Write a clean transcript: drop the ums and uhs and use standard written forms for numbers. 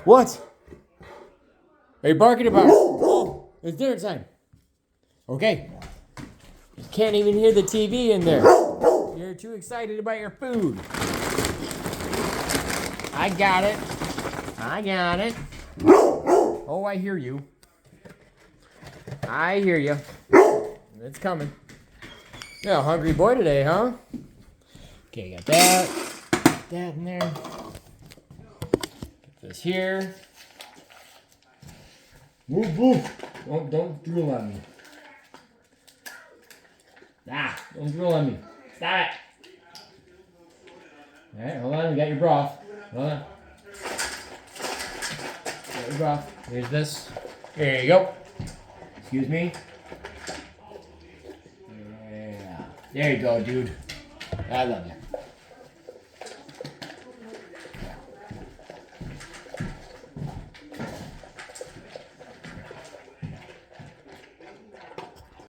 What? Are you barking about? Oh, it's dinner time. Okay. You can't even hear the TV in there. You're too excited about your food. I got it. I got it. Oh, I hear you. I hear you. It's coming. You're a hungry boy today, huh? Okay, got that. Put that in there. Put this here. Woof woof. Don't drool on me. Don't drool on me. Stop it. Alright, hold on. We got your broth. Hold on. Got your broth. Here's this. There you go. Excuse me. Yeah. There you go, dude. I love you.